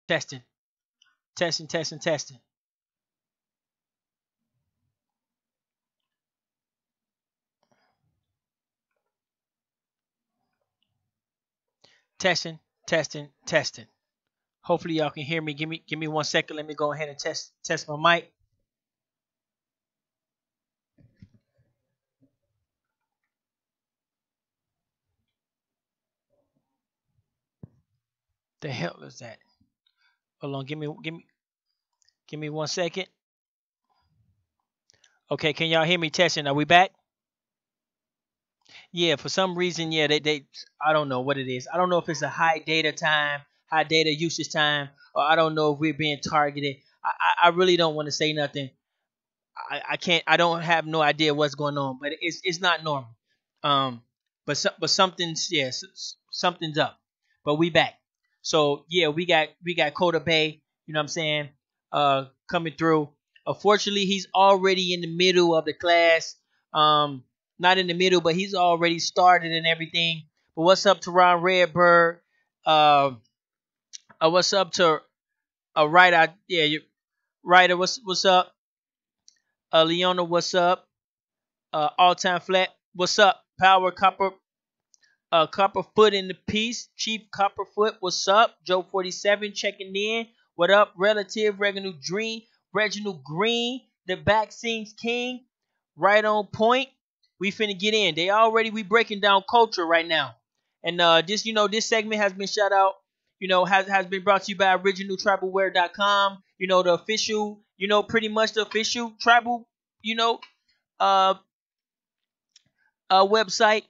Testing, testing, testing, testing, testing, testing, testing. Hopefully y'all can hear me. Give me 1 second. Let me go ahead and test my mic. The hell is that? Hold on. Give me 1 second. Okay, can y'all hear me testing? Are we back? Yeah, for some reason, yeah, they I don't know what it is. I don't know if it's a high data time, high data usage time, or I don't know if we're being targeted. I really don't want to say nothing. I can't. I don't have no idea what's going on, but it's not normal. Um, but something's something's up. But we back. So yeah, we got Kota Bay. You know what I'm saying? Coming through. Unfortunately, he's already in the middle of the class. Not in the middle, but he's already started and everything. But what's up to Ron Redbird? Uh, what's up to Ryder? Yeah, Ryder. What's up? Leona, what's up? All time flat, what's up? Power Copper, Copperfoot in the piece. Chief Copperfoot, what's up? Joe 47 checking in. What up? Relative Reginald Green, the back sings king. Right on point. We finna get in. We breaking down culture right now. And this segment has been shout out, has been brought to you by originaltribalwear.com. The official, pretty much the official tribal, you know, uh website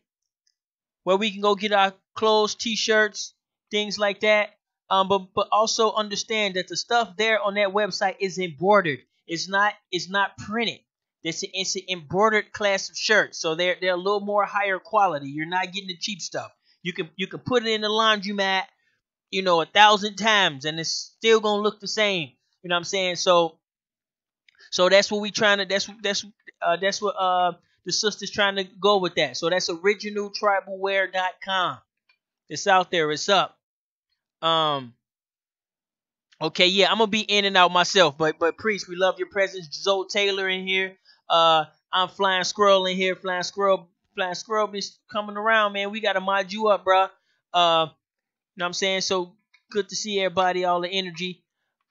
where we can go get our clothes, t-shirts, things like that. But also understand that the stuff there on that website is embroidered. It's not printed. It's an embroidered class of shirts, so they're a little more higher quality. You're not getting the cheap stuff. You can put it in the laundromat, 1,000 times, and it's still gonna look the same. You know what I'm saying? So that's what we trying to. That's what the sister's trying to go with that. So that's originaltribalwear.com. It's out there. It's up. Um. Okay. Yeah, I'm gonna be in and out myself, but priest, we love your presence. Zoe Taylor in here. I'm Flying Squirrel in here. Flying Squirrel be coming around, man. We gotta mod you up, bro. Know what I'm saying? So good to see everybody, all the energy.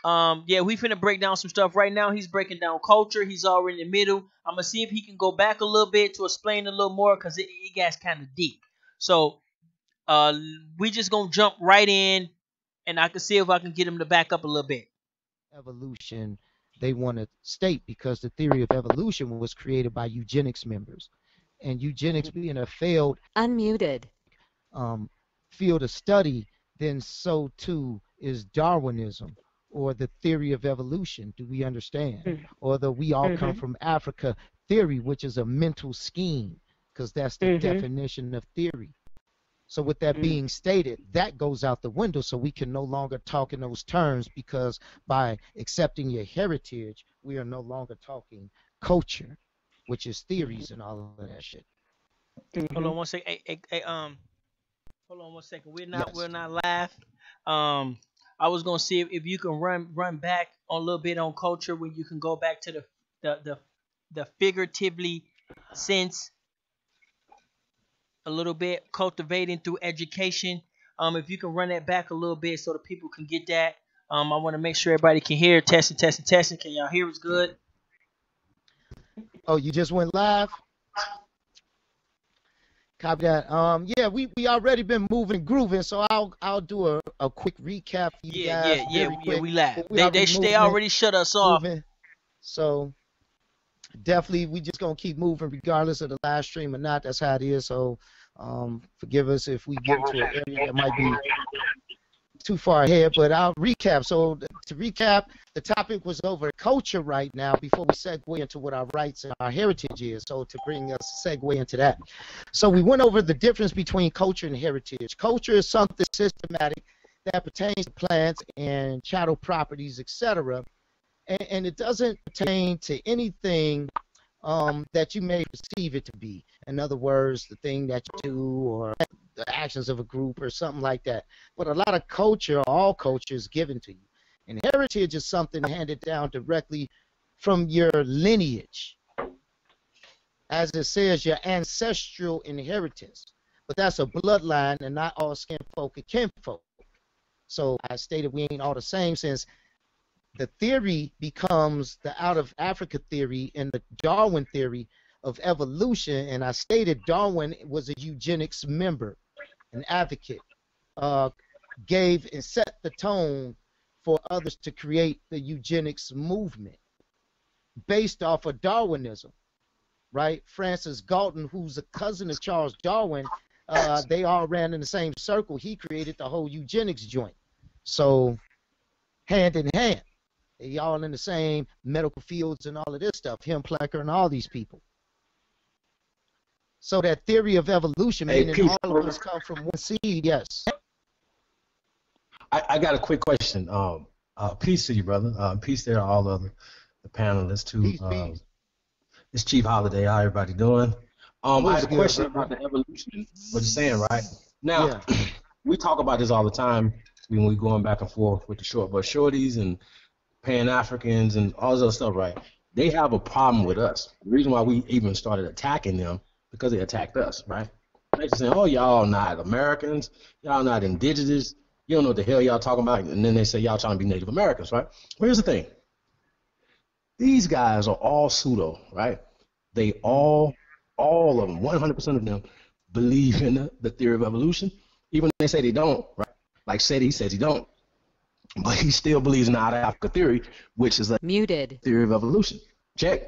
Yeah, we finna break down some stuff right now. He's breaking down culture. He's already in the middle. I'm gonna see if he can go back a little bit to explain a little more because it gets kind of deep. So uh, we just gonna jump right in, and I can see if I can get him to back up a little bit. Evolution they want to state because the theory of evolution was created by eugenics members. And eugenics being a failed Unmuted. um, field of study, then so too is Darwinism or the theory of evolution. Do we understand? Or the we all come Mm-hmm. from Africa theory, which is a mental scheme, because that's the Mm-hmm. definition of theory. So with that Mm. being stated, that goes out the window. So we can no longer talk in those terms because by accepting your heritage, we are no longer talking culture, which is theories and all of that shit. Hold Mm-hmm. on one second. Hey, hold on 1 second. We're Yes. not live. Um, I was gonna see if you can run back on a little bit on culture when you can go back to the the, the figuratively sense a little bit, cultivating through education. If you can run that back a little bit so the people can get that. I want to make sure everybody can hear. Testing, testing, testing. Can y'all hear us good? Oh, you just went live? Copy that. Yeah, we already been moving and grooving, so I'll do a quick recap for you Yeah, guys, yeah, yeah, very yeah. quick. We live. But we They already they they moving, already shut us off. moving. So definitely we just gonna keep moving regardless of the live stream or not. That's how it is. So forgive us if we get into an area that might be too far ahead, but I'll recap. So to recap, the topic was over culture right now before we segue into what our rights and our heritage is. So to bring us segue into that. So we went over the difference between culture and heritage. Culture is something systematic that pertains to plants and chattel properties, etc. And it doesn't pertain to anything that you may perceive it to be. In other words, the thing that you do or the actions of a group or something like that. But a lot of culture, all culture is given to you. And heritage is something handed down directly from your lineage. As it says, your ancestral inheritance. But that's a bloodline, and not all skin folk are kinfolk. So I stated we ain't all the same, since the theory becomes the out of Africa theory and the Darwin theory of evolution. And I stated Darwin was a eugenics member, an advocate, gave and set the tone for others to create the eugenics movement based off of Darwinism, right? Francis Galton, who's a cousin of Charles Darwin, they all ran in the same circle. He created the whole eugenics joint. So hand in hand, they all in the same medical fields and all of this stuff, him, Plecker, and all these people. So that theory of evolution, meaning all of us come from one seed, yes. I got a quick question. Peace to you, brother. Peace there to all of the panelists too. Peace. It's Chief Holiday. How everybody doing? I had a question bro? about the evolution. What you're saying, right? Now, we talk about this all the time when we going back and forth with the shorties and Pan-Africans and all this other stuff, right? They have a problem with us. The reason why we even started attacking them, because they attacked us, right? They just saying, oh, y'all not Americans, y'all not indigenous, you don't know what the hell y'all talking about, and then they say y'all trying to be Native Americans, right? Well, here's the thing. These guys are all pseudo, right? They all of them, 100% of them, believe in the theory of evolution, even when they say they don't, right? Like he says he don't, but he still believes in the out of Africa theory, which is a theory of evolution. Check.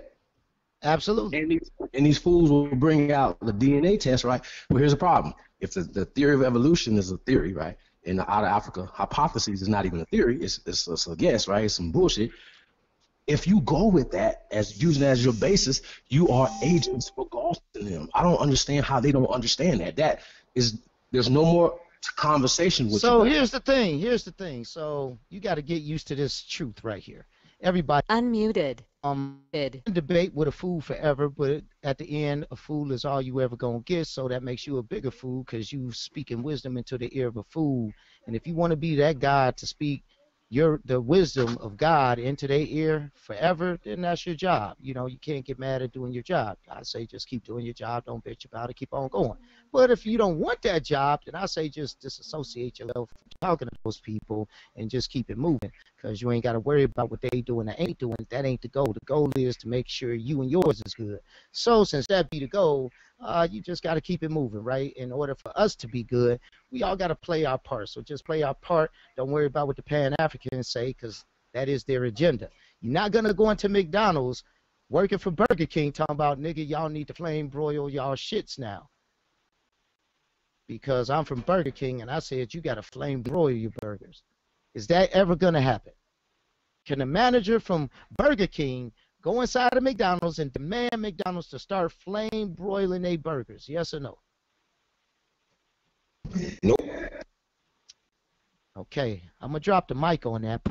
Absolutely. And these fools will bring out the DNA test, right? Well, here's the problem. If the theory of evolution is a theory, right, and the out of Africa hypothesis is not even a theory, it's a guess, right? It's some bullshit. If you go with that as using it as your basis, you are agents for ghosting them. I don't understand how they don't understand that. There's no more conversation with you. So here's the thing. So you got to get used to this truth right here. Everybody unmuted. Debate with a fool forever, but at the end, a fool is all you ever gonna get. So that makes you a bigger fool, because you speaking wisdom into the ear of a fool. And if you want to be that God to speak the wisdom of God into their ear forever, then that's your job. You know, you can't get mad at doing your job. I say just keep doing your job, don't bitch about it, keep on going. But if you don't want that job, then I say just disassociate yourself from talking to those people and just keep it moving, because you ain't got to worry about what they doing or ain't doing. That ain't the goal. The goal is to make sure you and yours is good. So since that be the goal, you just got to keep it moving, right? In order for us to be good, we all got to play our part. So just play our part. Don't worry about what the Pan-Africans say, because that is their agenda. You're not going to go into McDonald's working for Burger King talking about, nigga, y'all need to flame broil y'all shits now. Because I'm from Burger King and I said you got to flame broil your burgers. Is that ever going to happen? Can a manager from Burger King go inside of McDonald's and demand McDonald's to start flame broiling their burgers? Yes or no? Nope. Okay, I'm going to drop the mic on that.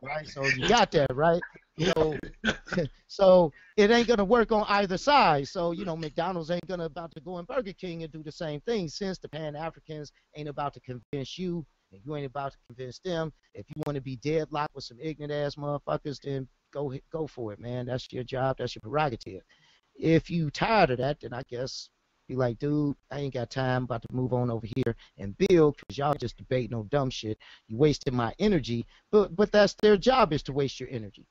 Right, so you got that, right? So it ain't going to work on either side. So, McDonald's ain't going to about to go in Burger King and do the same thing, since the Pan-Africans ain't about to convince you and you ain't about to convince them. If you want to be deadlocked with some ignorant-ass motherfuckers, then go for it, man. That's your job. That's your prerogative. If you tired of that, then I guess be like, dude, I ain't got time. About to move on over here and build, because y'all just debate no dumb shit. You wasted my energy. But that's their job, is to waste your energy.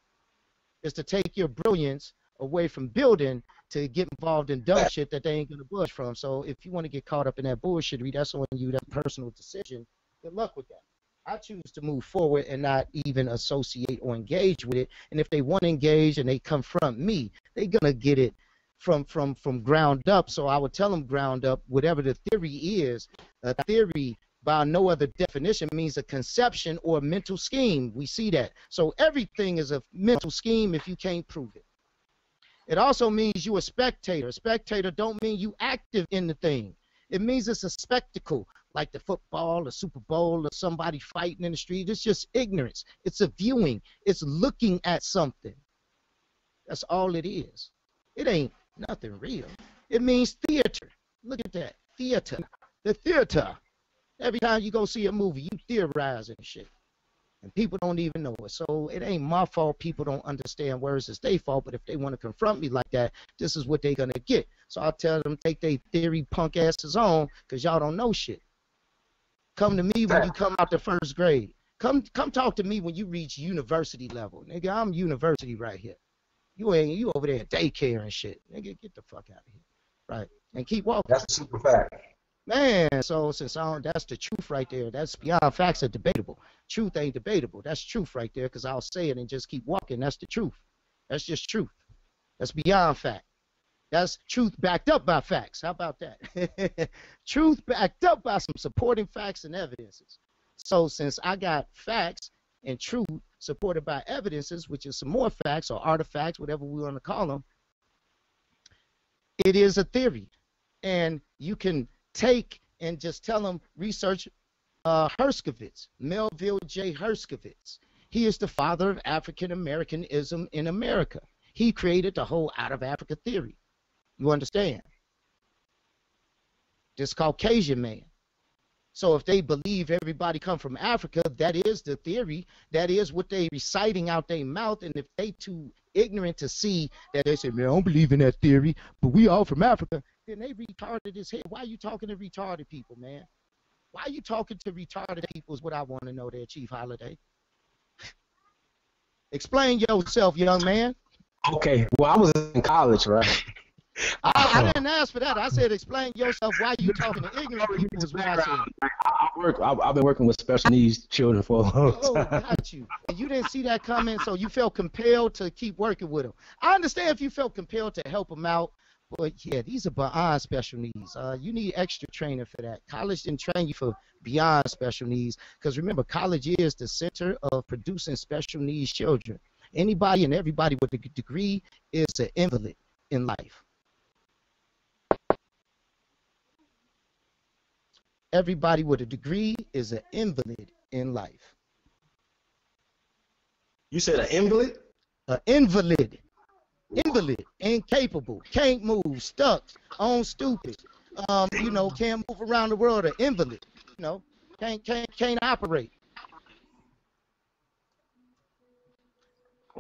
Is to take your brilliance away from building to get involved in dumb shit that they ain't going to budge from. So if you want to get caught up in that bullshit, that's on you. That's a personal decision. Good luck with that. I choose to move forward and not even associate or engage with it. And if they want to engage and they confront me, they're going to get it from ground up. So I would tell them ground up, whatever the theory is, a theory by no other definition means a conception or a mental scheme. We see that. So everything is a mental scheme if you can't prove it. It also means you a spectator. A spectator don't mean you active in the thing. It means it's a spectacle, like the football, the Super Bowl, or somebody fighting in the street. It's just ignorance. It's a viewing. It's looking at something. That's all it is. It ain't nothing real. It means theater. Look at that. Theater. The theater. Every time you go see a movie, you theorizing and shit. And people don't even know it. So it ain't my fault people don't understand words. It's their fault. But if they want to confront me like that, this is what they're going to get. So I'll tell them, take their theory punk asses on, because y'all don't know shit. Come to me when you come out the first grade. Come talk to me when you reach university level. Nigga, I'm university right here. You over there at daycare and shit. Nigga, get the fuck out of here. Right. And keep walking. That's a super fact. Man, so since that's the truth right there. That's beyond facts are debatable. Truth ain't debatable. That's truth right there, because I'll say it and just keep walking. That's the truth. That's just truth. That's beyond fact. That's truth backed up by facts. How about that? Truth backed up by some supporting facts and evidences. So since I got facts and truth supported by evidences, which is some more facts or artifacts, whatever we want to call them, it is a theory. And you can take and just tell them, research Herskovitz, Melville J. Herskovitz. He is the father of African Americanism in America. He created the whole out of Africa theory. You understand? This Caucasian man. So if they believe everybody come from Africa, that is the theory. That is what they reciting out their mouth. And if they too ignorant to see that, they say, man, I don't believe in that theory, but we all from Africa, then they retarded as hell. Why are you talking to retarded people, man? Why are you talking to retarded people is what I want to know there, Chief Holiday. Explain yourself, young man. Okay, well, I was in college, right? I didn't ask for that. I said explain yourself. Why you talking to ignorant people is what I said. I've been working with special needs children for a long time. Oh, got you. And you didn't see that coming, so you felt compelled to keep working with them. I understand if you felt compelled to help them out, but yeah, these are beyond special needs. You need extra training for that. College didn't train you for beyond special needs, because remember, college is the center of producing special needs children. Anybody and everybody with a degree is an invalid in life. Everybody with a degree is an invalid in life. You said an invalid? An invalid. Invalid, incapable, can't move, stuck, on stupid, you know, can't move around the world. An invalid, you know, can't operate.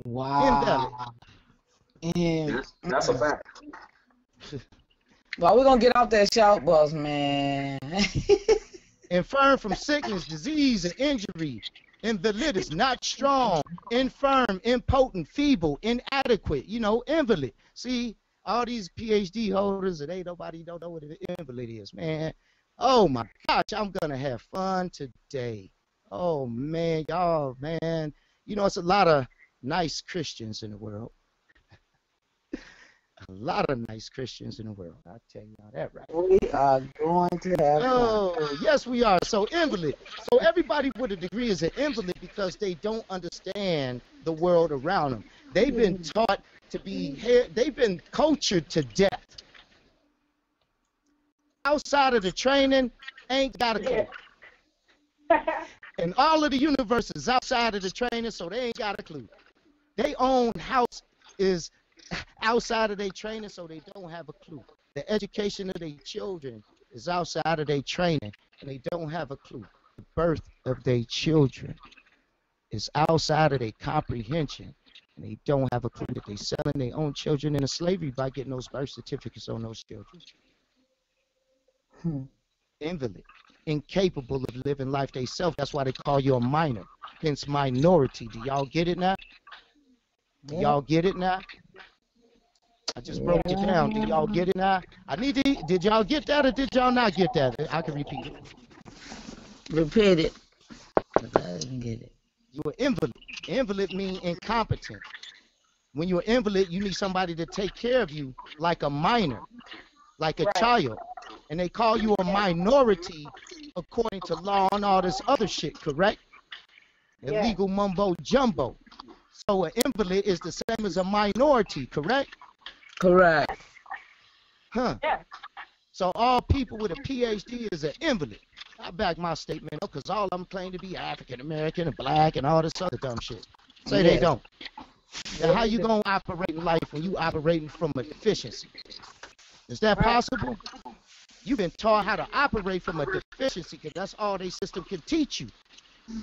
Wow. Invalid. That's a fact. Well, we're going to get off that shout bus, man. Infirm from sickness, disease, and injury. Invalid is not strong, infirm, impotent, feeble, inadequate, you know, invalid. See, all these PhD holders, and ain't nobody don't know what an invalid is, man. Oh, my gosh, I'm going to have fun today. Oh, man, y'all, man. You know, it's a lot of nice Christians in the world. A lot of nice Christians in the world. I'll tell you all that right. We are going to have fun. Yes, we are. So invalid. So everybody with a degree is an invalid because they don't understand the world around them. They've been taught to be, they've been cultured to death. Outside of the training, ain't got a clue. And all of the universe is outside of the training, so they ain't got a clue. They own house is outside of their training, so they don't have a clue. The education of their children is outside of their training, and they don't have a clue. The birth of their children is outside of their comprehension, and they don't have a clue that they're selling their own children into slavery by getting those birth certificates on those children. Invalid, incapable of living life themselves. That's why they call you a minor, hence minority. Do y'all get it now? Do y'all get it now? I just broke it down. Do y'all get it now? Did y'all get that or did y'all not get that? I can repeat it. Repeat it. I didn't get it. You're an invalid. Invalid means incompetent. When you're an invalid, you need somebody to take care of you like a minor, like a child. And they call you a minority according to law and all this other shit, correct? Illegal mumbo jumbo. So an invalid is the same as a minority, correct? Correct. Huh. Yeah. So all people with a PhD is an invalid. I back my statement up because all of them claim to be African American and black and all this other dumb shit. Say they don't. Now how you gonna operate in life when you operating from a deficiency? Is that possible? You've been taught how to operate from a deficiency, because that's all their system can teach you.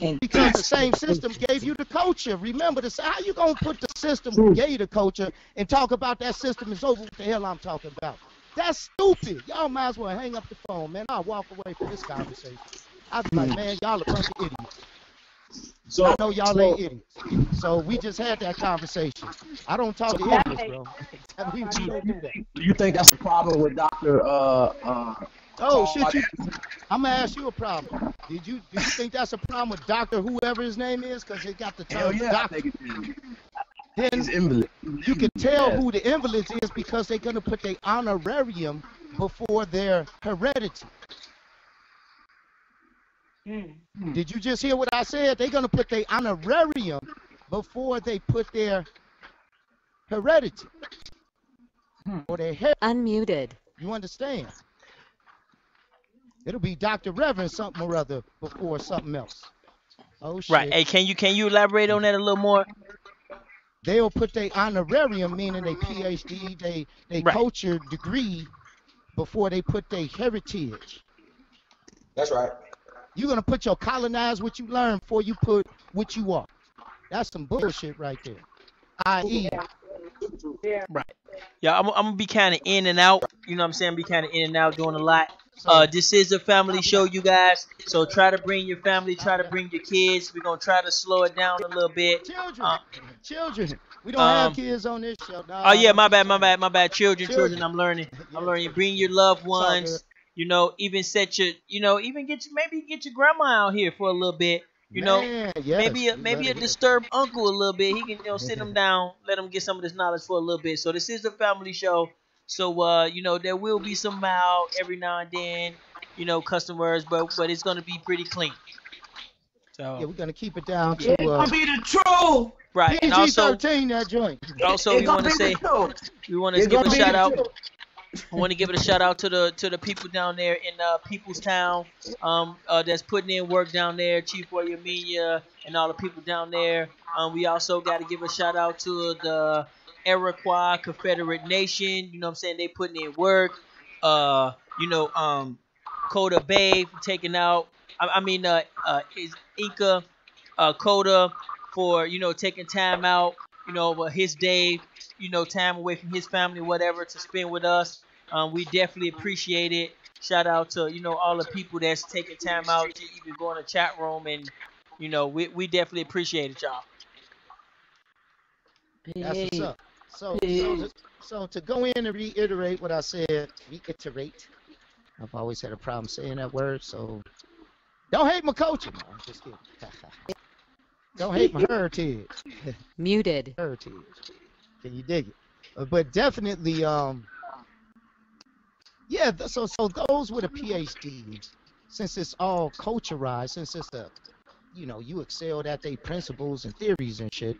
And Because the same system gave you the culture. Remember this. How you gonna put the system who gave you the culture and talk about that system is over? What the hell I'm talking about? That's stupid. Y'all might as well hang up the phone, man. I'll walk away from this conversation. I'll be like, man, y'all a bunch of idiots. So I know y'all ain't idiots. So we just had that conversation. I don't talk to idiots, bro. we don't do that. do you think that's a problem with Dr. Oh shit! I'm gonna ask you a problem. Did you think that's a problem with Doctor whoever his name is? Because they got the Hell term yeah, I doctor. think it is. Then He's invalid. you can tell who the invalids is because they're gonna put their honorarium before their heredity. Did you just hear what I said? They're gonna put their honorarium before they put their heredity or their hair. Unmuted. You understand? It'll be Dr. Reverend something or other before something else. Oh shit. Right. Hey, can you elaborate on that a little more? They'll put their honorarium, meaning they PhD, they Right. culture degree before they put their heritage. That's right. You're gonna put your colonize what you learn before you put what you are. That's some bullshit right there. I.e. Right. Yeah, I'm gonna be kind of in and out. You know what I'm saying? Be kind of in and out, doing a lot. This is a family show, you guys. So try to bring your family, try to bring your kids. We're gonna try to slow it down a little bit. Children. We don't have kids on this show. No, Oh yeah, my bad. Children. I'm learning. Bring your loved ones. You know, even set your, even get your grandma out here for a little bit. Maybe a disturbed uncle a little bit. He can, sit him down, let him get some of this knowledge for a little bit. So this is a family show. So there will be some mild every now and then, customers, but it's gonna be pretty clean. So yeah, we're gonna keep it down to gonna be the truth. Right, and also PG-13 that joint. Also, we want to give a shout out. I want to give it a shout out to the people down there in People's Town, that's putting in work down there, Chief Oyemiya and all the people down there. We also got to give a shout out to the Iroquois Confederate Nation. You know what I'm saying? They putting in work. Kota Bay taking out. Is Ynga, Kota for taking time out. His day. Time away from his family, whatever, to spend with us. We definitely appreciate it. Shout out to, all the people that's taking time out to even go in the chat room, and, we definitely appreciate it, y'all. That's what's up. So to go in and reiterate what I said, I've always had a problem saying that word, so don't hate my culture. No, I'm just kidding. Don't hate my heritage. Muted. Heritage. Can you dig it? But definitely, so those with a PhD, since it's all culturized, since it's you excelled at their principles and theories and shit.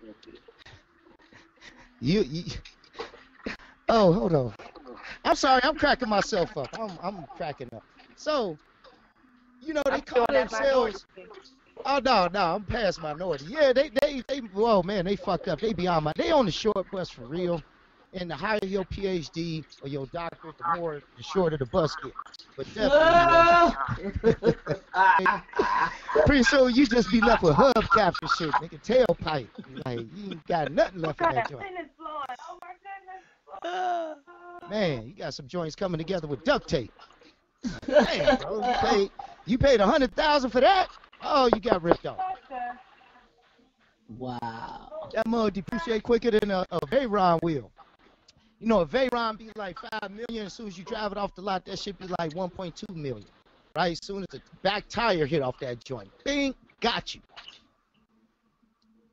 Oh, hold on. I'm sorry, I'm cracking myself up. I'm cracking up. So, they call themselves. Oh no, I'm past minority. Yeah, they whoa man, they fucked up. They beyond they on the short bus for real. And the higher your PhD or your doctorate, the shorter the bus gets. But definitely, pretty soon you just be left with hubcaps and shit, nigga, tailpipe. Like you ain't got nothing left in that joint. Oh my goodness. Man, you got some joints coming together with duct tape. Man, bro, you paid $100,000 for that? Oh, you got ripped off. Wow. That mud depreciate quicker than a Veyron wheel. A Veyron be like $5 million. As soon as you drive it off the lot, that shit be like $1.2 million. Right? As soon as the back tire hit off that joint, bing, got you.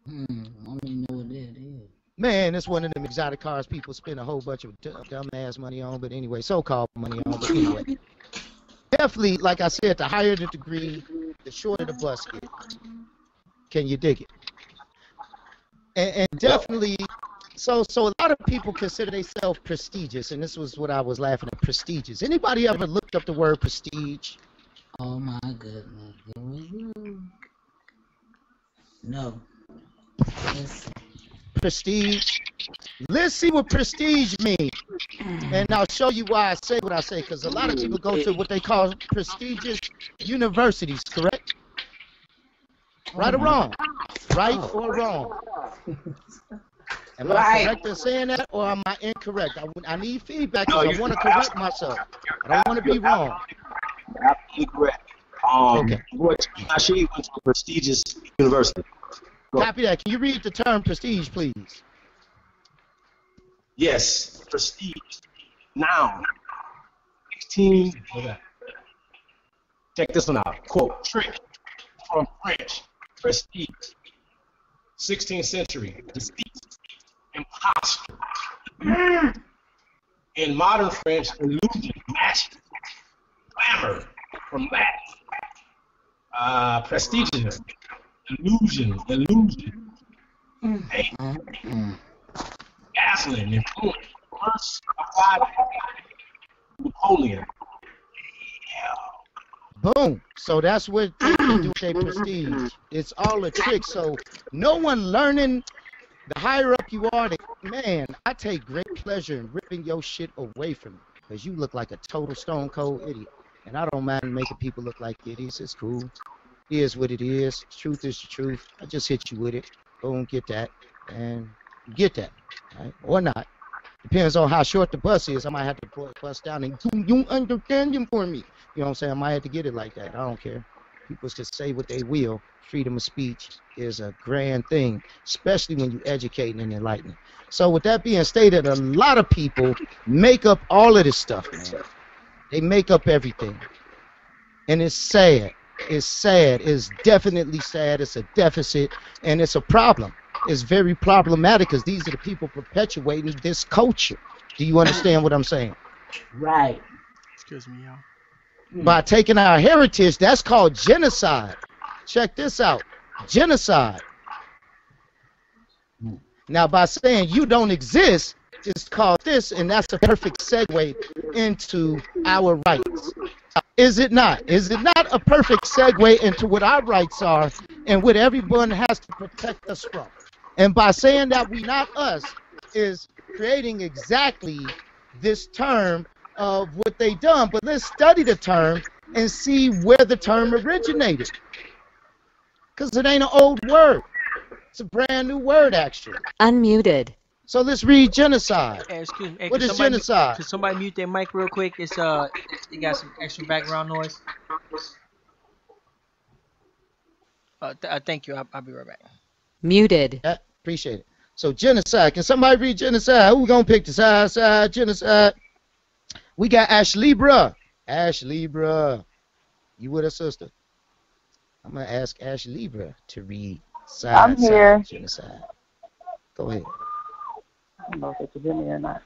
I don't even know what that is. Man, it's one of them exotic cars people spend a whole bunch of dumbass money on. But anyway, so-called money on. But anyway, definitely, like I said, the higher the degree, the shorter the bus gets. Can you dig it? And definitely, so a lot of people consider themselves prestigious, and this was what I was laughing at, prestigious. Anybody ever looked up the word prestige? Oh my goodness. Here we go. No. Prestige. Let's see what prestige means. And I'll show you why I say what I say, because a lot of people go to what they call prestigious universities, correct? Right or wrong? Right or wrong? Am I correct in saying that, or am I incorrect? I need feedback because I want to correct myself. I don't want to be wrong. Absolutely correct. Okay. She went to a prestigious university. Copy that. Can you read the term prestige, please? Yes, prestige. Noun. 16. Check this one out. Quote, trick from French. Prestige. 16th century. Deceit. Imposture. In modern French, illusion. Magic. Glamour. From Latin. Prestigious. Illusion. Hey. Dazzling. Influence. First of Napoleon. Boom. So that's what they can do with their prestige. It's all a trick. So no one learning, the higher up you are, man, I take great pleasure in ripping your shit away from you because you look like a total stone cold idiot. And I don't mind making people look like idiots. It's cool. It is what it is. Truth is the truth. I just hit you with it. Go and get that. And you get that. Right? Or not. Depends on how short the bus is. I might have to pull the bus down and you understand him for me. You know what I'm saying? I might have to get it like that. I don't care. People can say what they will. Freedom of speech is a grand thing, especially when you educate and enlighten. So with that being stated, a lot of people make up all of this stuff, man. They make up everything. And it's sad. It's sad. It's definitely sad. It's a deficit. And it's a problem. It's very problematic because these are the people perpetuating this culture. Do you understand what I'm saying? Right. Excuse me, y'all. By taking our heritage, that's called genocide. Check this out. Genocide. Now, by saying you don't exist, it's called this, and that's a perfect segue into our rights. Is it not? Is it not a perfect segue into what our rights are and what everyone has to protect us from? And by saying that we not us is creating exactly this term of what they done. But let's study the term and see where the term originated. Because it ain't an old word. It's a brand new word, actually. Unmuted. So let's read genocide. Hey, excuse me. Hey, What is genocide? Can somebody mute their mic real quick? It got some extra background noise. Thank you. I'll be right back. Muted. Yeah, appreciate it. So genocide. Can somebody read genocide? Who we gonna pick the side? Genocide. We got Ashley, bruh. Ashley, bruh. You with us, sister? I'm gonna ask Ashley, bruh, to read I'm here. genocide. Go ahead. I don't know if you hear me or not.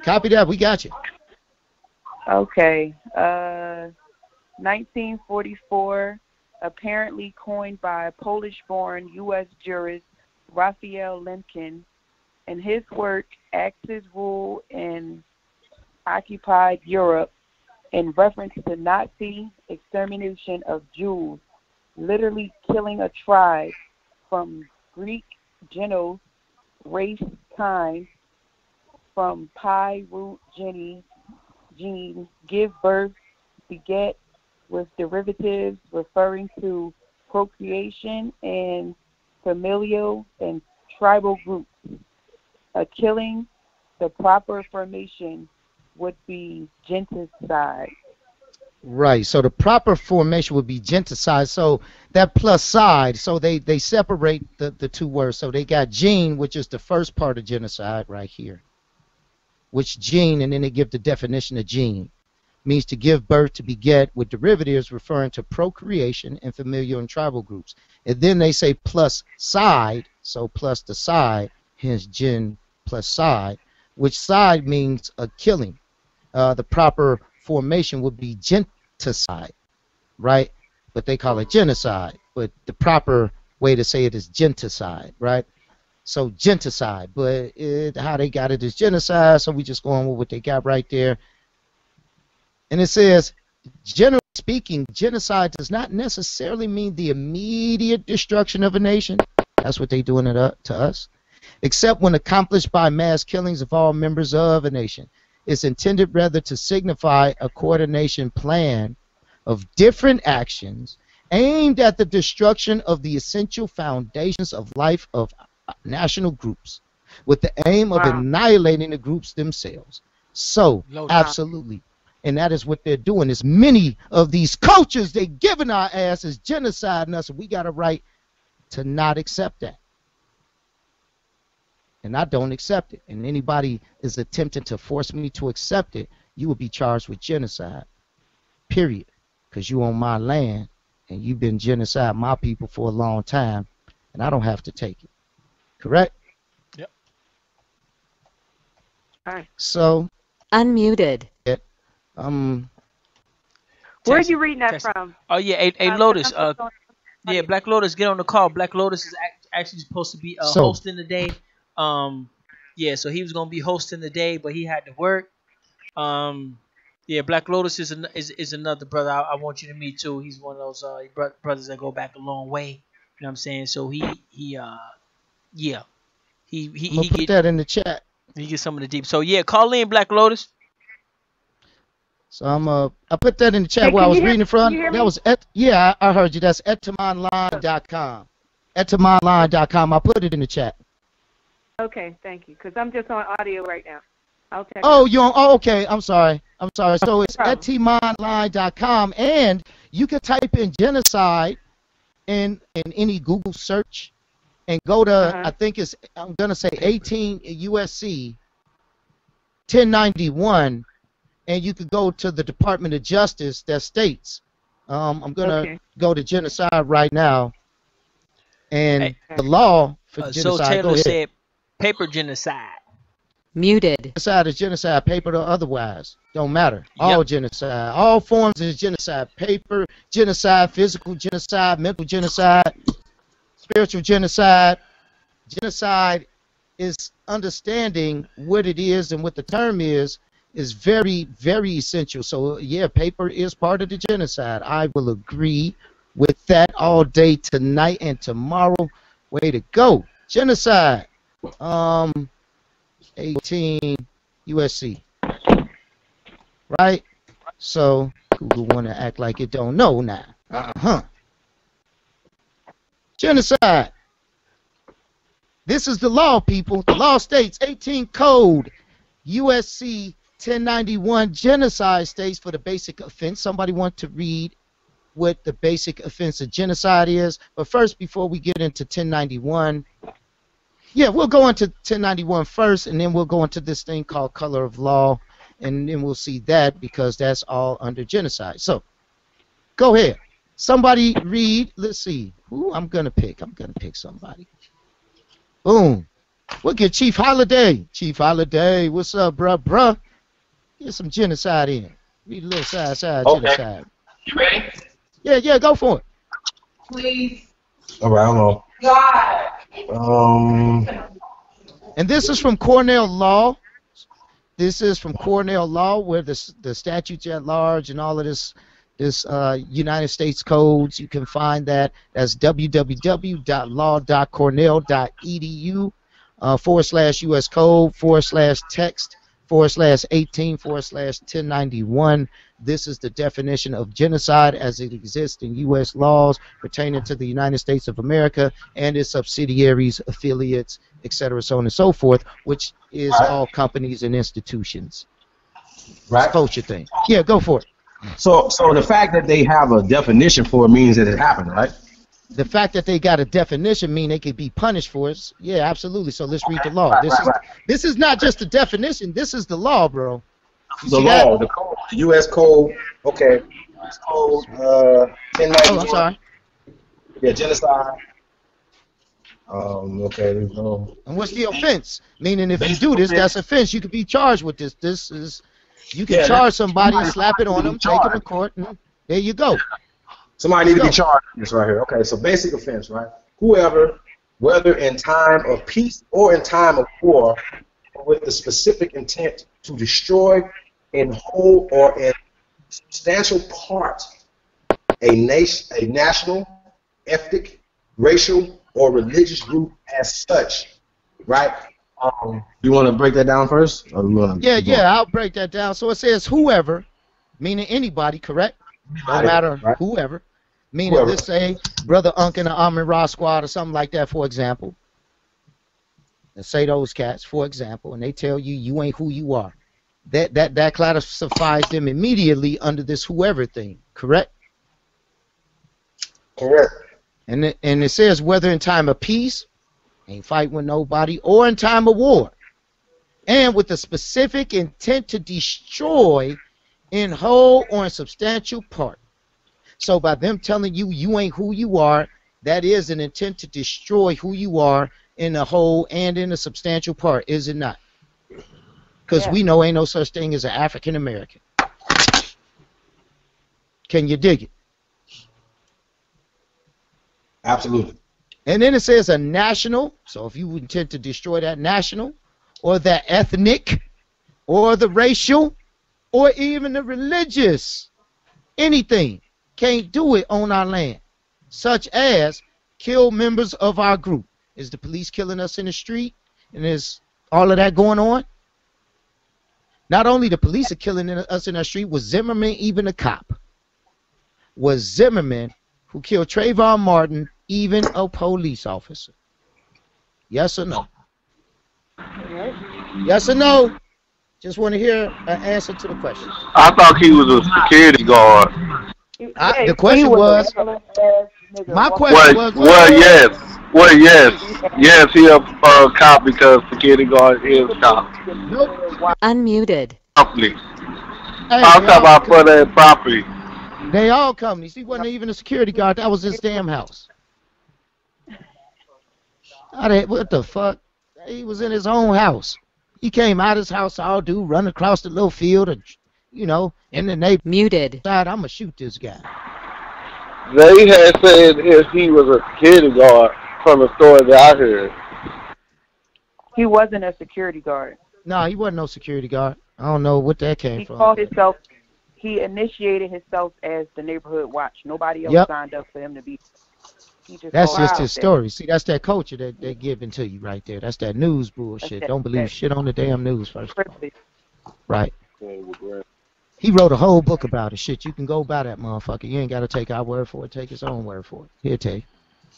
Copy that. We got you. Okay. 1944, apparently coined by Polish-born U.S. jurist Raphael Lemkin in his work Axis Rule in Occupied Europe in reference to Nazi extermination of Jews, literally killing a tribe from Greek genos, race, time, from pi root gene, give birth, beget, with derivatives referring to procreation and familial and tribal groups. A killing, the proper formation would be genocide. Right. So the proper formation would be genocide. So that plus side, so they separate the two words. So they got gene, which is the first part of genocide right here. Which gene, and then they give the definition of gene. Means to give birth, to beget, with derivatives referring to procreation and familial and tribal groups. And then they say plus side, so plus the side, hence gen plus side, which side means a killing. The proper formation would be genticide, right? But they call it genocide. But the proper way to say it is genticide, right? So genticide, but how they got it is genocide, so we just go on with what they got right there. And it says, generally speaking, genocide does not necessarily mean the immediate destruction of a nation. That's what they're doing it to us. except when accomplished by mass killings of all members of a nation. It's intended rather to signify a coordination plan of different actions aimed at the destruction of the essential foundations of life of national groups, with the aim of annihilating the groups themselves. So, absolutely. And that is what they're doing. Is many of these cultures they giving our asses genociding us, and we got a right to not accept that. And I don't accept it. And anybody is attempting to force me to accept it, you will be charged with genocide. Period. Because you on my land and you've been genocide my people for a long time, and I don't have to take it. Correct? Yep. All right. So unmuted. Where are you reading that from? Oh yeah, a Lotus. Yeah, Black Lotus, get on the call. Black Lotus is actually supposed to be hosting the day. Yeah, so he was gonna be hosting the day, but he had to work. Yeah, Black Lotus is another brother I want you to meet too. He's one of those brothers that go back a long way. You know what I'm saying? So he put that in the chat. He gets some of the deep. So yeah, call in Black Lotus. So I put that in the chat where I was reading from. That was I heard you. That's etamonline.com. etamonline.com. I put it in the chat. Okay, thank you. Because I'm just on audio right now. I'll check. Oh, you're on. Oh, okay. I'm sorry. So it's etamonline.com, and you can type in genocide in any Google search, and go to I think it's I'm gonna say 18 USC 1091. And you could go to the Department of Justice that states, I'm going to go to genocide right now. And the law for genocide. So Taylor said paper genocide. Muted. Genocide is genocide, paper or otherwise. Don't matter. All genocide. All forms of genocide. Paper genocide, physical genocide, mental genocide, spiritual genocide. Genocide is understanding what it is and what the term is very, very essential. So, yeah, paper is part of the genocide. I will agree with that all day tonight and tomorrow. Way to go. Genocide. 18 USC. Right? So, Google want to act like it don't know now. Genocide. This is the law, people. The law states 18 Code USC 1091 genocide states for the basic offense. Somebody want to read what the basic offense of genocide is? But first, before we get into 1091, yeah, we'll go into 1091 first, and then we'll go into this thing called color of law, and then we'll see that because that's all under genocide. So, go ahead. Somebody read. Let's see. Who I'm gonna pick. I'm gonna pick somebody. Boom. We'll get Chief Holiday. Chief Holiday, what's up, bruh? Get some genocide in. Read a little side genocide. You ready? Yeah, go for it. Please. All right, hold on. And this is from Cornell Law. This is from Cornell Law, where the statutes at large and all of this United States codes, you can find that. That's www.law.cornell.edu /US code /text /18 /1091. This is the definition of genocide as it exists in U.S. laws pertaining to the United States of America and its subsidiaries, affiliates, etc., so on and so forth, which is all companies and institutions. Right. Culture thing. Yeah, go for it. So the fact that they have a definition for it means that it happened, right? The fact that they got a definition mean they could be punished for it. Yeah, absolutely. So let's read the law. This is not just a definition. This is the law, bro. The law, the code, the U.S. code. Okay. U.S. code 1091. Oh, I'm sorry. Yeah, genocide. Okay. No. And what's the offense? Meaning, if you do this, that's offense. You could be charged with this. This is, you can charge somebody, slap it on them, take them to court, and there you go. Somebody need to be charged with this right here. Okay, so basic offense, right? Whoever, whether in time of peace or in time of war, with the specific intent to destroy in whole or in substantial part a national, ethnic, racial, or religious group as such, right? You want to break that down first? Or Yeah, I'll break that down. So it says whoever, meaning anybody, correct? No matter right? whoever. Meaning, let's say Brother Unk in the Amin Ra squad or something like that, for example. And say those cats, for example, and they tell you you ain't who you are. That classifies them immediately under this whoever thing, correct? Correct. And it says whether in time of peace, ain't fighting with nobody, or in time of war, and with a specific intent to destroy in whole or in substantial part. So by them telling you you ain't who you are, that is an intent to destroy who you are in a whole and in a substantial part, is it not? Because we know ain't no such thing as an African American. Can you dig it? Absolutely. And then it says a national, so if you intend to destroy that national, or that ethnic, or the racial, or even the religious, anything, can't do it on our land, such as kill members of our group. Is the police killing us in the street? And is all of that going on? Not only the police are killing us in the street, was Zimmerman even a cop? Was Zimmerman, who killed Trayvon Martin, even a police officer? Yes or no? Yes or no? Just want to hear an answer to the question. I thought he was a security guard. The question was, my question was, well, yes, he a cop because security guard is cop. Nope. Unmuted. Company. Hey, I'm talking about for that property. They all companies. He wasn't even a security guard. That was his damn house. What the fuck? He was in his own house. He came out of his house, all dude, run across the little field, and, you know, in the neighborhood. Muted. I'm going to shoot this guy. They had said if he was a security guard from the story that I heard. He wasn't a security guard. No, he wasn't no security guard. I don't know what that came from. He called himself, he initiated himself as the neighborhood watch. Nobody else signed up for him to be. That's just his story. See, that's that culture that they're giving to you right there. That's that news bullshit. Don't believe shit on the damn news first. Right. He wrote a whole book about it. Shit, you can go buy that motherfucker. You ain't got to take our word for it. Take his own word for it. He'll tell you.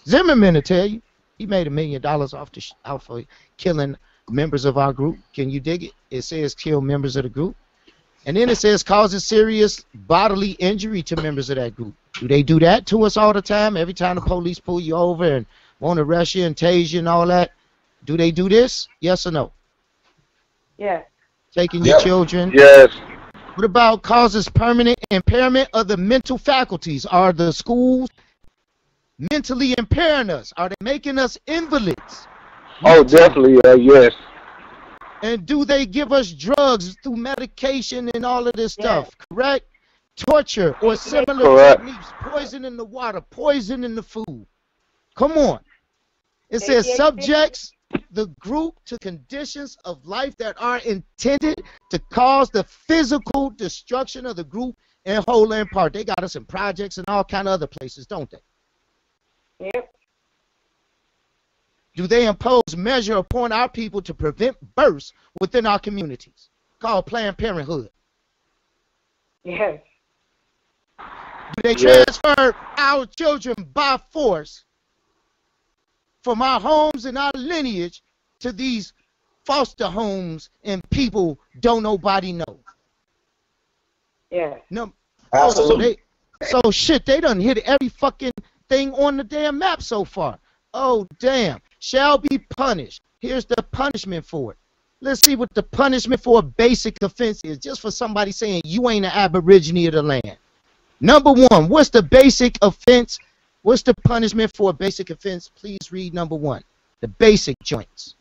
Zimmerman will tell you. He made $1 million off for killing members of our group. Can you dig it? It says kill members of the group. And then it says causes serious bodily injury to members of that group. Do they do that to us all the time? Every time the police pull you over and want to arrest you and tase you and all that? Do they do this? Yes or no? Yes. Taking your children? Yes. What about causes permanent impairment of the mental faculties? Are the schools mentally impairing us? Are they making us invalids? Oh, definitely, yes. And do they give us drugs through medication and all of this stuff, correct? Torture or similar techniques, poison in the water, poison in the food. Come on. It says subjects the group to conditions of life that are intended to cause the physical destruction of the group in whole and part. They got us in projects and all kind of other places, don't they? Yep. Do they impose measure upon our people to prevent births within our communities, called Planned Parenthood? Yes. Do they transfer our children by force from our homes and our lineage to these foster homes and people don't nobody know? Yeah. No. Absolutely. So shit, they done hit every fucking thing on the damn map so far. Oh, damn. Shall be punished. Here's the punishment for it. Let's see what the punishment for a basic offense is, just for somebody saying you ain't an Aborigine of the land. Number one, what's the basic offense? What's the punishment for a basic offense? Please read number one. The basic joints.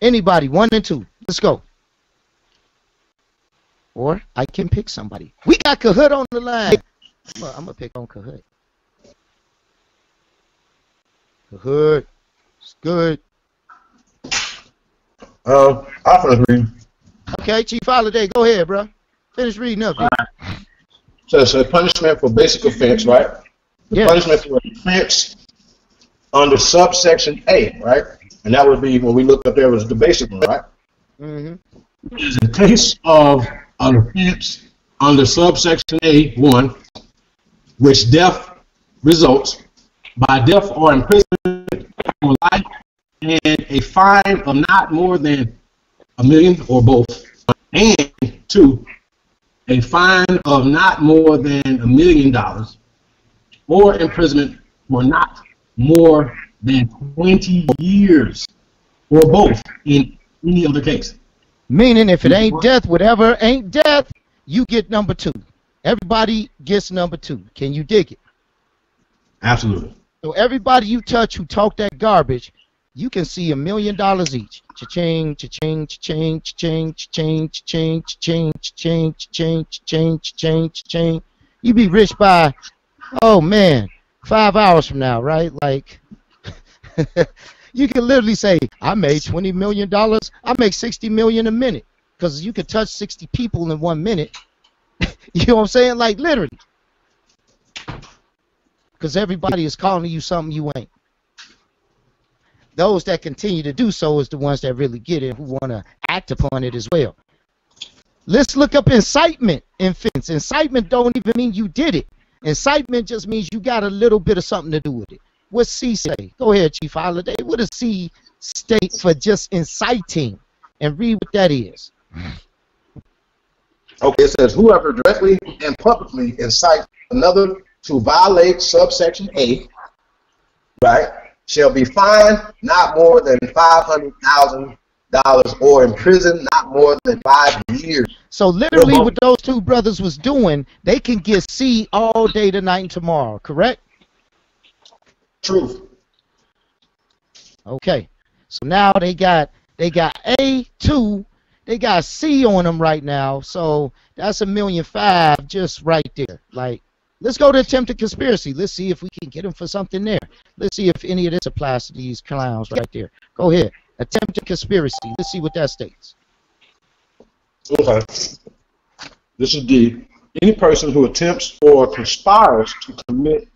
Anybody, 1 and 2. Let's go. Or I can pick somebody. We got Kahoot on the line. I'm going to pick on Kahoot. Kahoot. It's good. I'll finish reading. Okay, Chief Holiday, go ahead, bro. Finish reading up. So punishment for basic offense, right? The punishment for offense under subsection A, right? And that would be when we looked up there was the basic one, right? Mm-hmm. Is in case of an offense under subsection A1, which death results by death or imprisonment for life and a fine of not more than $1 million or both, and 2, a fine of not more than $1 million or imprisonment for not more than 20 years or both in any other case. Meaning if it ain't death, whatever ain't death, you get number 2. Everybody gets number 2. Can you dig it? Absolutely. So everybody you touch who talk that garbage, you can see $1 million each. Cha-ching, cha-ching, cha-ching, cha-ching, cha-ching, cha-ching, cha-ching, cha-ching, cha-ching, cha-ching, cha-ching, cha-ching. You be rich by, oh man, 5 hours from now, right? Like, you can literally say, I made $20 million. I make $60 million a minute. Because you can touch 60 people in 1 minute. You know what I'm saying? Like, literally. Because everybody is calling you something you ain't. Those that continue to do so is the ones that really get it, who want to act upon it as well. Let's look up incitement in offense. Incitement don't even mean you did it. Incitement just means you got a little bit of something to do with it. What's C say? Go ahead, Chief Holiday. What does C state for just inciting? And read what that is. Okay, it says whoever directly and publicly incites another to violate subsection A, right, shall be fined not more than $500,000 or imprisoned not more than 5 years. So literally what those two brothers was doing, they can get C all day tonight and tomorrow, correct? Truth. Okay. So now they got A2, they got C on them right now. So that's $1.5 million just right there. Like, let's go to attempted conspiracy. Let's see if we can get them for something there. Let's see if any of this applies to these clowns right there. Go ahead. Attempted conspiracy. Let's see what that states. Okay. This is D. Any person who attempts or conspires to commit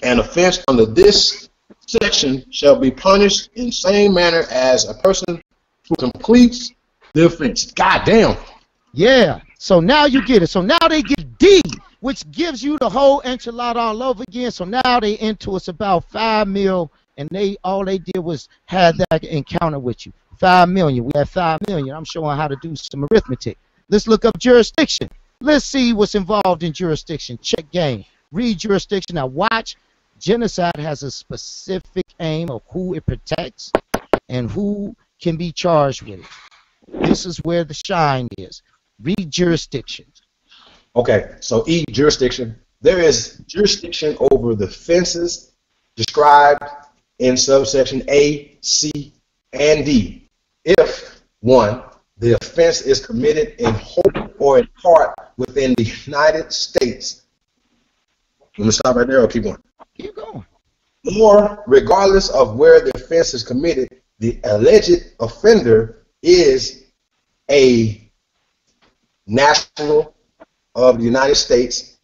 an offense under this section shall be punished in same manner as a person who completes the offense. God damn. Yeah. So now you get it. So now they get D, which gives you the whole enchilada all over again. So now they into us about 5 mil, and all they did was had that encounter with you. 5 million. We have 5 million. I'm showing how to do some arithmetic. Let's look up jurisdiction. Let's see what's involved in jurisdiction. Check game. Read jurisdiction. Now watch. Genocide has a specific aim of who it protects and who can be charged with it. This is where the shine is. Read jurisdiction. Okay, so E, jurisdiction. There is jurisdiction over the offenses described in subsection A, C, and D. If, 1, the offense is committed in whole or in part within the United States. Let me stop right there or keep going? Keep going. Or, regardless of where the offense is committed, the alleged offender is a national of the United States,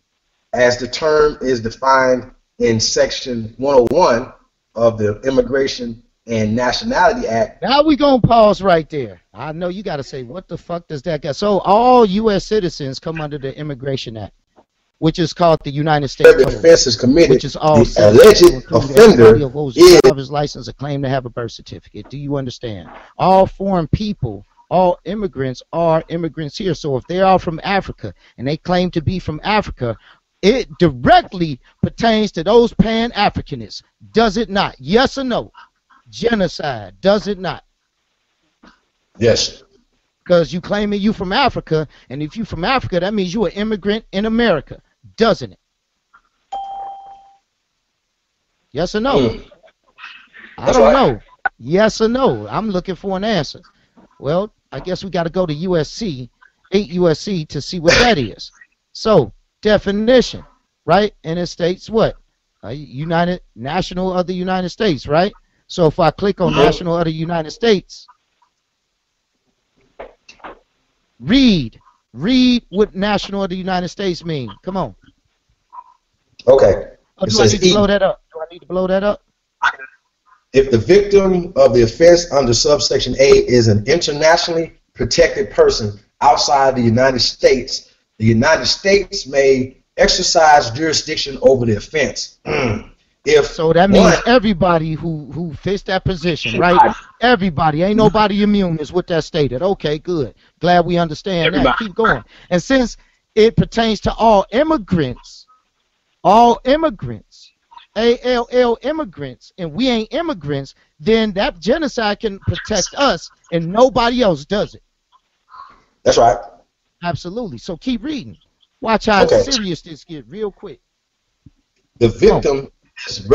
as the term is defined in Section 101 of the Immigration and Nationality Act. Now we're going to pause right there. I know you got to say, what the fuck does that got? So all U.S. citizens come under the Immigration Act, which is called the United States Code. The offense is committed, which is all the alleged offender is driver's license, a claim to have a birth certificate. Do you understand? All foreign people, all immigrants are immigrants here. So if they are from Africa and they claim to be from Africa, it directly pertains to those Pan-Africanists. Does it not? Yes or no? Genocide. Does it not? Yes. Because you claiming you from Africa, and if you from Africa, that means you an immigrant in America. Doesn't it? Yes or no? I don't know. Yes or no? I'm looking for an answer. Well, I guess we got to go to USC, 8 USC, to see what that is. So, definition, right? And it states what? United National of the United States, right? So if I click on National of the United States, read what National of the United States mean. Come on. Okay. Oh, do I need to blow that up? Do I need to blow that up? If the victim of the offense under subsection A is an internationally protected person outside the United States may exercise jurisdiction over the offense. So that means everybody who fits that position, right? Everybody, ain't nobody immune is what that stated. Okay, good. Glad we understand that. Keep going. And since it pertains to all immigrants, ALL immigrants, and we ain't immigrants, then that genocide can protect us and nobody else does it. That's right. Absolutely. So keep reading. Watch how serious this gets real quick. The victim is a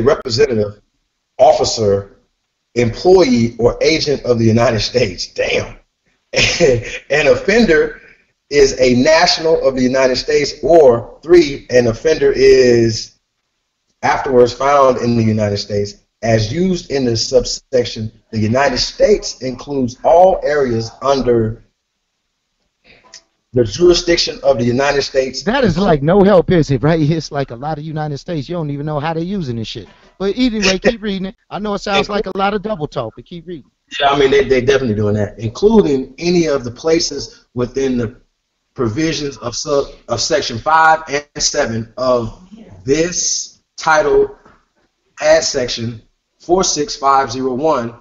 representative, officer, employee, or agent of the United States. Damn. An offender is a national of the United States, or 3, an offender is afterwards found in the United States. As used in the subsection, the United States includes all areas under the jurisdiction of the United States. That is like no help, is it, right? It's like a lot of United States. You don't even know how they're using this shit. But anyway, keep reading it. I know it sounds like a lot of double talk, but keep reading. Yeah, I mean, they definitely doing that, including any of the places within the provisions of section 5 and 7 of this title, add section 46501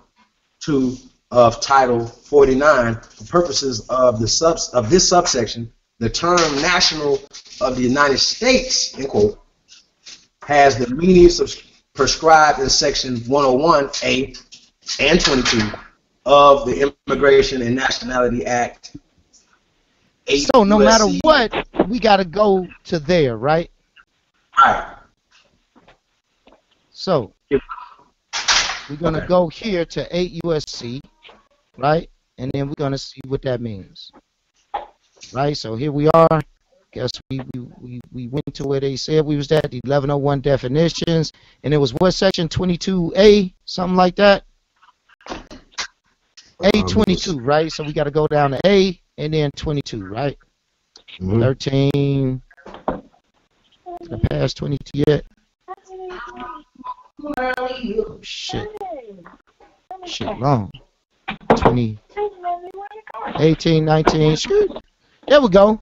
of Title 49 for purposes of this subsection. The term national of the United States, in quote, has the meanings prescribed in section 101A and 22 of the Immigration and Nationality Act. So no matter what, we got to go to there, right? Right. So we're going to go here to 8 USC, right? And then we're going to see what that means. Right? So here we are. Guess we went to where they said we was at, the 1101 definitions. And it was what section? 22A? Something like that? A22, right? So we got to go down to A and then 22, right? 13. Did I pass 22 yet? Oh, shit. Shit, long. 20, 18, 19. Shoot. There we go.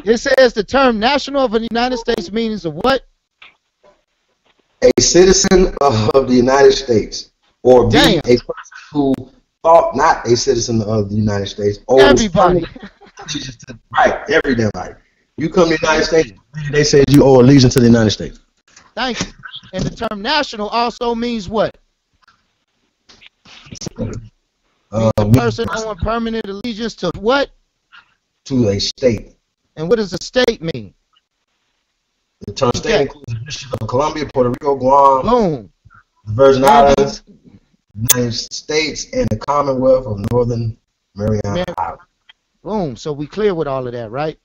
It says the term national of the United States means of what? A citizen of the United States. Or be a person who thought not a citizen of the United States. Everybody. Right, every damn body. You come to the United States, they say you owe allegiance to the United States. Thank you. And the term national also means what? A person owing permanent allegiance to what? To a state. And what does a state mean? The term state includes the District of Columbia, Puerto Rico, Guam, boom, the Virgin Islands, United States, and the Commonwealth of Northern Mariana Islands. Boom. So we clear with all of that, right?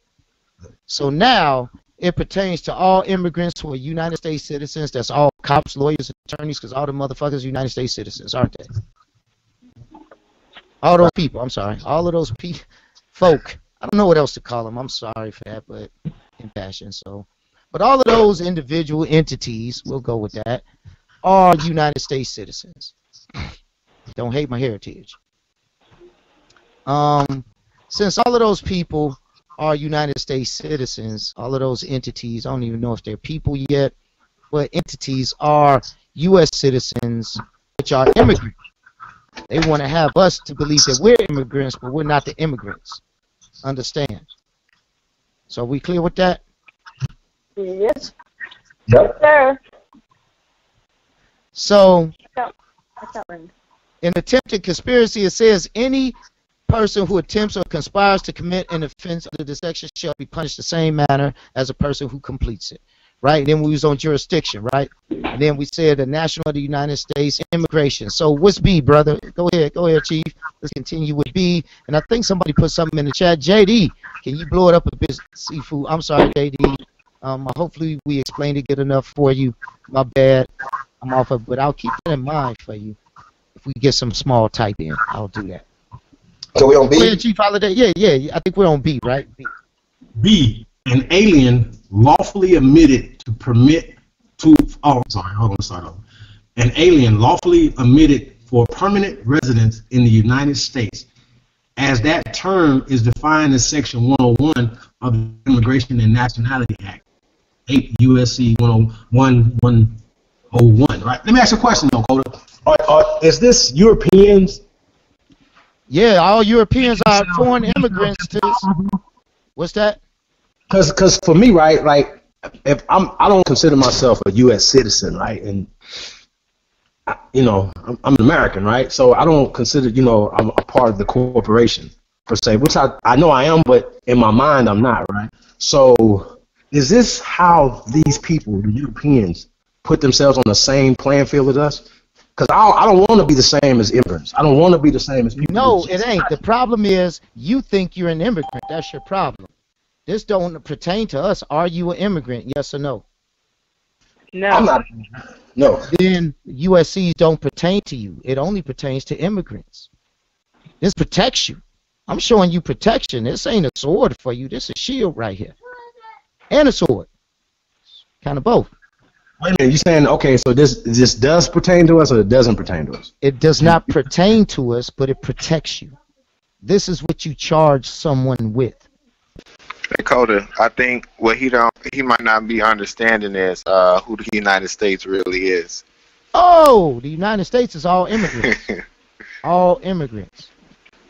So now it pertains to all immigrants who are United States citizens. That's all cops, lawyers, attorneys, because all the motherfuckers are United States citizens, aren't they? All those people, I'm sorry. All of those folk. I don't know what else to call them. I'm sorry for that, but impassioned. So, but all of those individual entities, we'll go with that, are United States citizens. Don't hate my heritage. Since all of those people are United States citizens, all of those entities, I don't even know if they're people yet, but entities are U.S. citizens, which are immigrants. They want to have us to believe that we're immigrants, but we're not the immigrants. Understand? So we clear with that? Yes. Yep. Sir. So, in attempted conspiracy, it says any person who attempts or conspires to commit an offense under this section shall be punished the same manner as a person who completes it. Right? And then we was on jurisdiction, right? And then we said the national of the United States, immigration. So what's B, brother? Go ahead, Chief. Let's continue with B. And I think somebody put something in the chat. JD, can you blow it up a bit, Seafood? I'm sorry, JD. Hopefully we explained it good enough for you. My bad. I'm off of, but I'll keep that in mind for you. If we get some small type in, I'll do that. So we on B? Go ahead, Chief Holiday. Yeah. I think we're on B, right? B. B. An alien lawfully admitted to permit to. Oh, sorry. Hold on. Start over. an alien lawfully admitted for permanent residence in the United States, as that term is defined in Section 101 of the Immigration and Nationality Act, 8 USC 101, right? Let me ask you a question, though, Kota. Is this Europeans? Yeah, all Europeans are foreign immigrants. What's that? Because for me, right, like if I don't consider myself a U.S. citizen, right, and I'm an American, right, so I don't consider I'm a part of the corporation per se, which I know I am, but in my mind I'm not, right. So is this how these people, the Europeans, put themselves on the same playing field as us? Because I don't want to be the same as immigrants. I don't want to be the same as people. No, it ain't. The problem is you think you're an immigrant. That's your problem. This don't pertain to us. Are you an immigrant? Yes or no? No. I'm not. No. Then USCs don't pertain to you. It only pertains to immigrants. This protects you. I'm showing you protection. This ain't a sword for you. This is a shield right here. And a sword. Kind of both. Wait a minute, you're saying, okay, so this does pertain to us or it doesn't pertain to us? It does not pertain to us, but it protects you. This is what you charge someone with. Kota, I think what he might not be understanding is who the United States really is. Oh, the United States is all immigrants. All immigrants.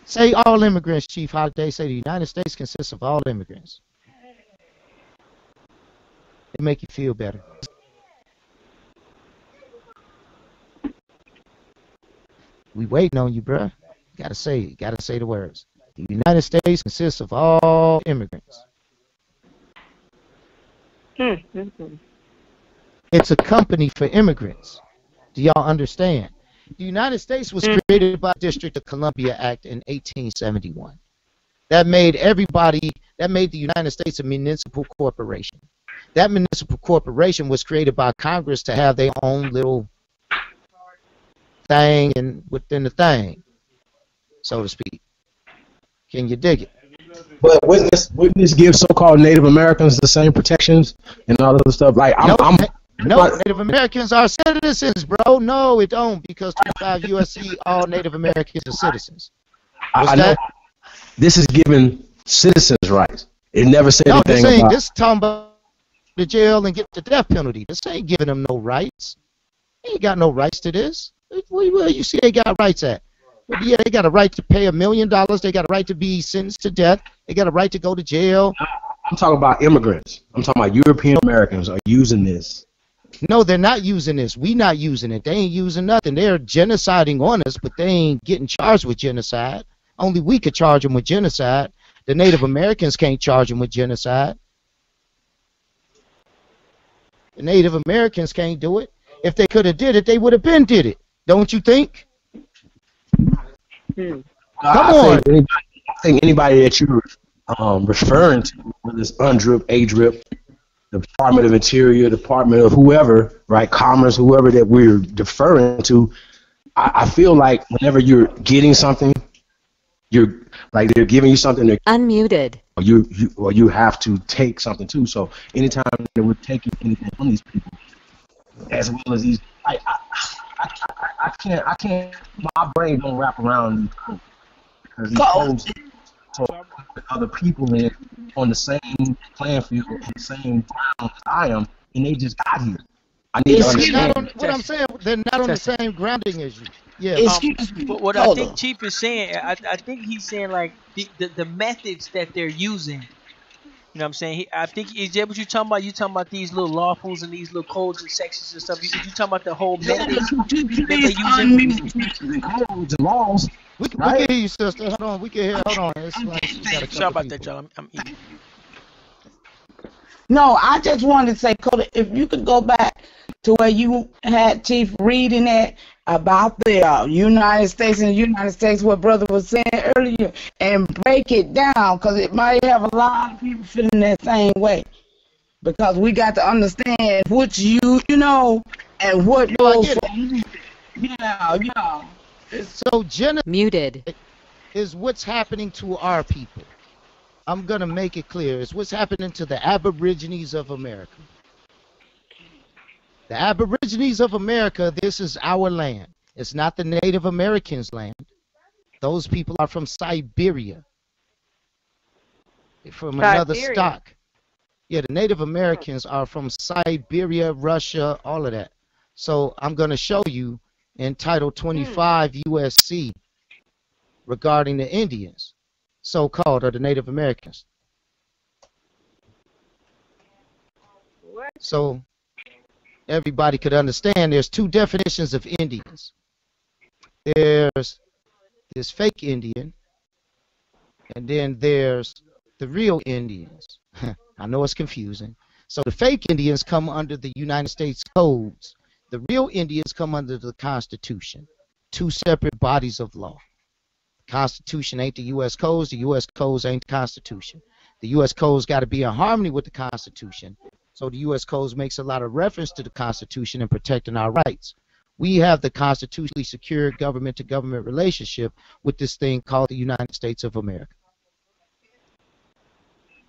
Say all immigrants, Chief Holiday. Say the United States consists of all immigrants. It make you feel better. We waiting on you, bruh. Gotta say it. Gotta say the words. The United States consists of all immigrants. It's a company for immigrants. Do y'all understand? The United States was created by the District of Columbia Act in 1871. That made the United States a municipal corporation. That municipal corporation was created by Congress to have their own little thing and within the thing, so to speak. Can you dig it? But wouldn't this give so-called Native Americans the same protections and all other stuff? Like no, Native Americans are citizens, bro. No, it don't, because 25 USC, all Native Americans are citizens. I know. This is giving citizens rights. It never said anything about. This is talking about the jail and get the death penalty. This ain't giving them no rights. They ain't got no rights to this. Where you see they got rights at? Well, yeah, they got a right to pay $1 million. They got a right to be sentenced to death. They got a right to go to jail. I'm talking about immigrants. I'm talking about European Americans are using this. No, they're not using this. We not using it. They ain't using nothing. They're genociding on us, but they ain't getting charged with genocide. Only we could charge them with genocide. The Native Americans can't charge them with genocide. The Native Americans can't do it. If they could have did it, they would have been did it. Don't you think? Come on. I think anybody that you're referring to, whether it's UNDRIP, ADRIP, the Department of Interior, Department of whoever, right, Commerce, whoever that we're deferring to, I feel like whenever you're getting something, you're like they're giving you something. Unmuted. Or you have to take something too. So anytime that we're taking anything from these people, as well as these, I can't. My brain don't wrap around these codes because these codes so other people in on the same playing field, on the same ground as I am, and they just got here. I need to understand. What I'm saying, they're not on the same grounding as you. Yeah. But what I think Chief is saying, I think he's saying like the methods that they're using. You know what I'm saying? I think, is that what you're talking about? You talking about these little lawfuls and these little codes and sections and stuff? You talking about the whole methods that they're using? Codes and laws. We can hear you, sister. Hold on. We can hear. Hold on. It's like Sorry about that, y'all. I'm eating. No, I just wanted to say, Kota, if you could go back to where you had Chief reading it about the United States and the United States, what brother was saying earlier, and break it down, because it might have a lot of people feeling that same way. Because we got to understand what you know, and what goes for you. Yeah. So genocide Muted. is what's happening to our people. I'm going to make it clear. It's what's happening to the Aborigines of America. The Aborigines of America, this is our land. It's not the Native Americans' land. Those people are from Siberia, from another stock. Yeah, the Native Americans are from Siberia, Russia, all of that. So I'm going to show you in Title 25 USC regarding the Indians, so-called, or the Native Americans. What? So everybody could understand there's two definitions of Indians. There's this fake Indian, and then there's the real Indians. I know it's confusing. So the fake Indians come under the United States codes. The real Indians come under the Constitution. Two separate bodies of law. The Constitution ain't the U.S. codes. The U.S. codes ain't the Constitution. The U.S. codes got to be in harmony with the Constitution. So the U.S. codes makes a lot of reference to the Constitution and protecting our rights. We have the constitutionally secure government-to-government relationship with this thing called the United States of America.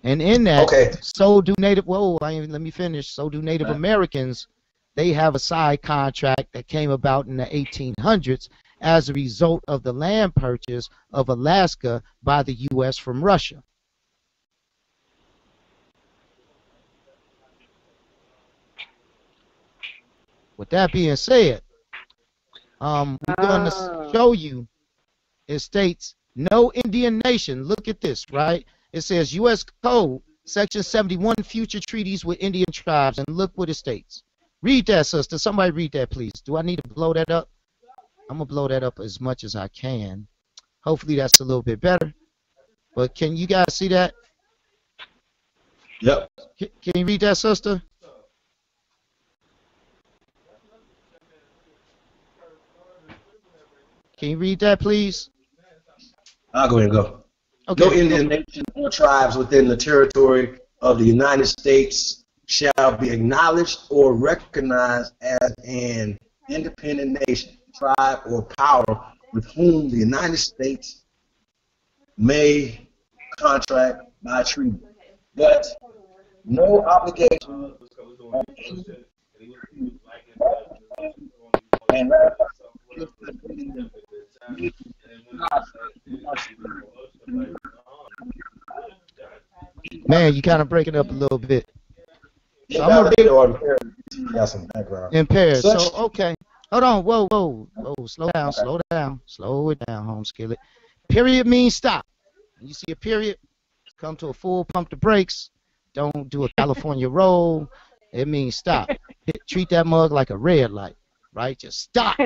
And in that, so do Native, let me finish. So do Native Americans. They have a side contract that came about in the 1800s as a result of the land purchase of Alaska by the U.S. from Russia. With that being said, we're going to show you, it states, no Indian nation, look at this, right? It says U.S. Code, Section 71, future treaties with Indian tribes, and look what it states. Read that, sister. Somebody read that, please. Do I need to blow that up? I'm going to blow that up as much as I can. Hopefully that's a little bit better. But can you guys see that? Yep. Can you read that, sister? Can you read that, please? I'll go ahead and go. Okay. No Indian nation or tribes within the territory of the United States shall be acknowledged or recognized as an independent nation, tribe, or power with whom the United States may contract by treaty. But no obligation on any Man, you kind of breaking up a little bit. So I'm got some background. Impaired. So okay. Hold on. Whoa. Slow it down, home skillet. Period means stop. When you see a period, come to a full pump the brakes. Don't do a California roll. It means stop. Treat that mug like a red light, right? Just stop.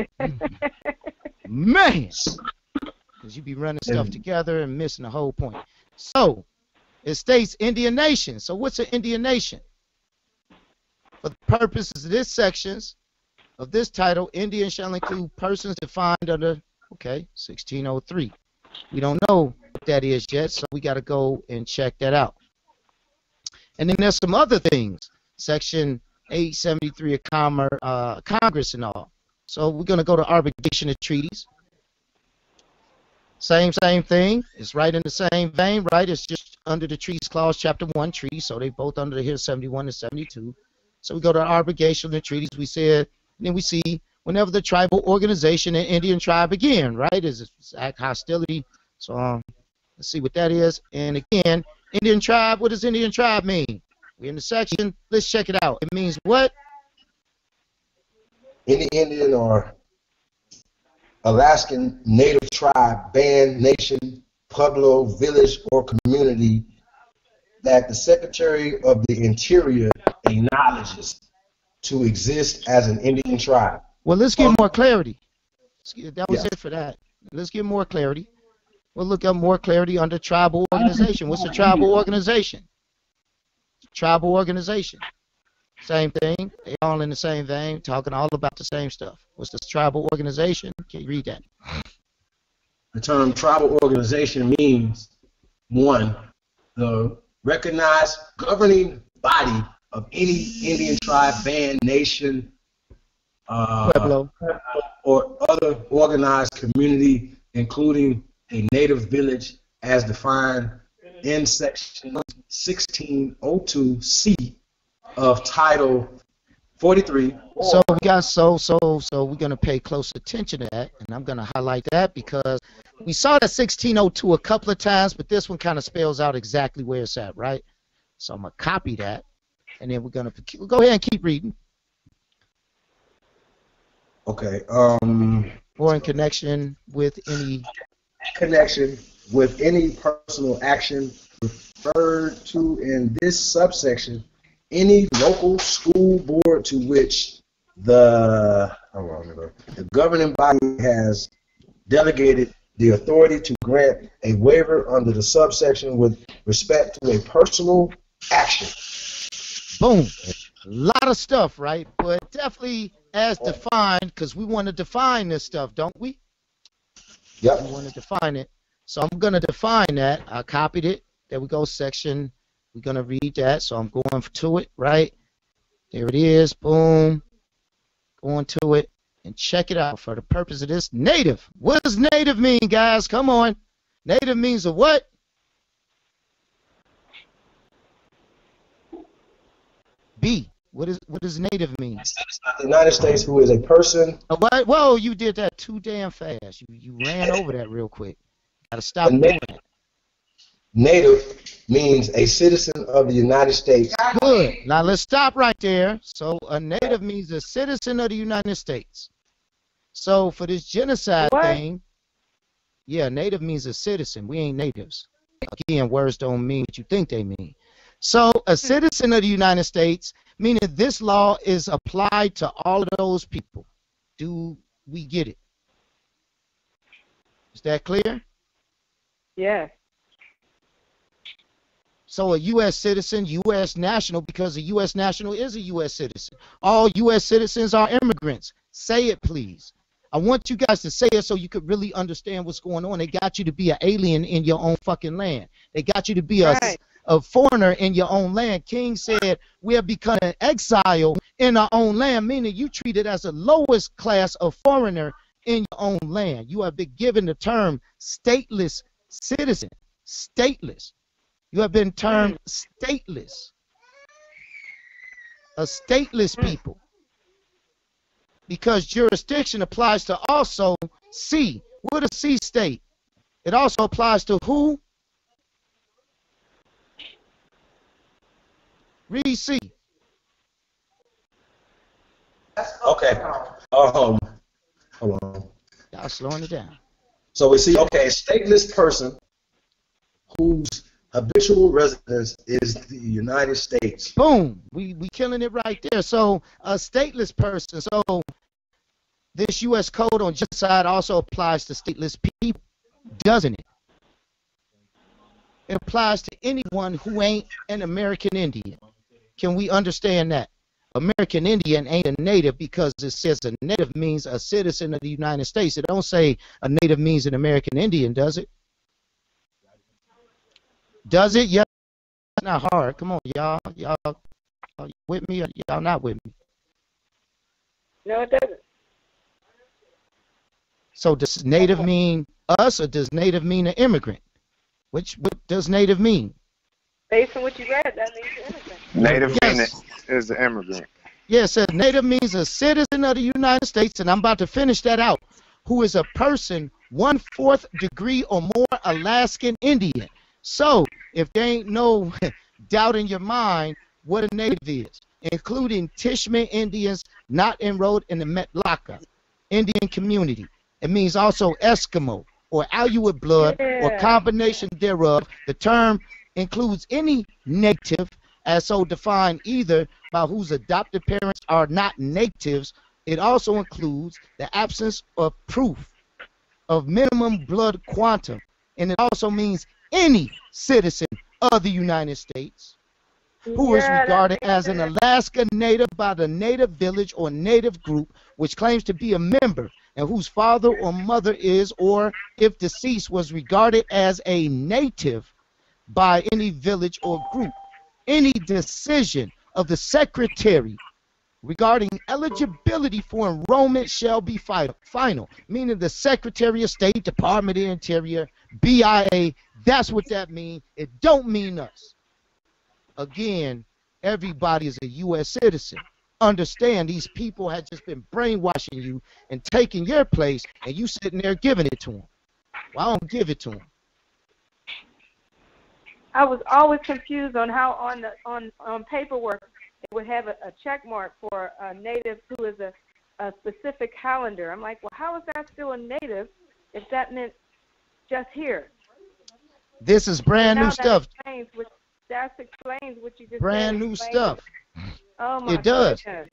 Man. Because you be running stuff together and missing the whole point. So, it states Indian nation. So what's an Indian nation? For the purposes of this sections of this title, Indian shall include persons defined under, 1603. We don't know what that is yet, so we got to go and check that out. And then there's some other things, Section 873 of Congress and all. So we're going to go to arbitration of treaties. Same thing. It's right in the same vein, right? It's just under the Treaties Clause, Chapter 1 treaty. So they both under here 71 and 72. So we go to arbitration of the treaties. We said, and then we see whenever the tribal organization and Indian tribe again, right? Is act hostility. So let's see what that is. And again, Indian tribe. What does Indian tribe mean? We're in the section. Let's check it out. It means what? Any Indian or Alaskan Native tribe, band, nation, pueblo, village, or community that the Secretary of the Interior acknowledges to exist as an Indian tribe. Well, let's get more clarity. That was it for that. Let's get more clarity. We'll look up more clarity under tribal organization. What's a tribal organization? Tribal organization. Same thing. They all in the same vein, talking all about the same stuff. What's this tribal organization? Can you read that? The term tribal organization means, one, the recognized governing body of any Indian tribe, band, nation, Pueblo, or other organized community, including a native village as defined in Section 1602C of Title 43. So we got so we're gonna pay close attention to that, and I'm gonna highlight that because we saw that 1602 a couple of times, but this one kind of spells out exactly where it's at, right? So I'm gonna copy that, and then we're gonna go ahead and keep reading. Okay. Or in connection with any personal action referred to in this subsection, any local school board to which the governing body has delegated the authority to grant a waiver under the subsection with respect to a personal action. Boom. A lot of stuff, right? But definitely as defined, because we want to define this stuff, don't we? Yep. We want to define it. So I'm going to define that. I copied it. There we go, section. We're going to read that. So I'm going to it, right? There it is. Boom. Going to it. And check it out for the purpose of this. Native. What does native mean, guys? Come on. Native means a what? B. What does native mean? The United States, who is a person. Oh, what? Whoa, you did that too damn fast. You ran over that real quick. Gotta stop doing that. Native means a citizen of the United States. Good. Now let's stop right there. So a native means a citizen of the United States. So for this genocide thing, yeah, native means a citizen. We ain't natives. Again, words don't mean what you think they mean. So a citizen of the United States, meaning this law is applied to all of those people. Do we get it? Is that clear? Yeah. So a U.S. citizen, U.S. national, because a U.S. national is a U.S. citizen. All U.S. citizens are immigrants. Say it, please. I want you guys to say it so you could really understand what's going on. They got you to be an alien in your own fucking land. They got you to be a foreigner in your own land. King said we have become an exile in our own land, meaning you treated as the lowest class of foreigner in your own land. You have been given the term stateless citizen. Stateless. You have been termed stateless. A stateless people. Because jurisdiction applies to also C. What a C state? It also applies to who? Read C. Okay. Hold on. Y'all slowing it down. So we see, okay, a stateless person whose habitual residence is the United States. Boom. We killing it right there. So a stateless person. So this U.S. code on genocide also applies to stateless people, doesn't it? It applies to anyone who ain't an American Indian. Can we understand that? American Indian ain't a native because it says a native means a citizen of the United States. It don't say a native means an American Indian, does it? Does it? Yeah. It's not hard. Come on, y'all. Y'all with me or y'all not with me? No, it doesn't. So does native mean us or does native mean an immigrant? What does native mean? Based on what you read, that means immigrant. Native Yes. is the immigrant. Yeah, it says native means a citizen of the United States, and I'm about to finish that out, who is a person 1/4 degree or more Alaskan Indian. So if there ain't no doubt in your mind what a native is, including Tishman Indians not enrolled in the Metlaka Indian community. It means also Eskimo or Aleut blood or combination thereof. The term includes any native as so defined either by whose adopted parents are not natives. It also includes the absence of proof of minimum blood quantum. And it also means any citizen of the United States who is regarded as an Alaska native by the native village or native group which claims to be a member and whose father or mother is, or if deceased, was regarded as a native by any village or group. Any decision of the secretary regarding eligibility for enrollment shall be final, meaning the Secretary of State, Department of the Interior, BIA, that's what that means. It don't mean us. Again, everybody is a U.S. citizen. understand these people had just been brainwashing you and taking your place, and you sitting there giving it to them. Well, I don't give it to them. I was always confused on how on paperwork it would have a check mark for a native who is a specific calendar. I'm like, well, how is that still a native if that meant just here? This is brand new stuff. That explains what you just brand said. New stuff. Oh my It does. goodness.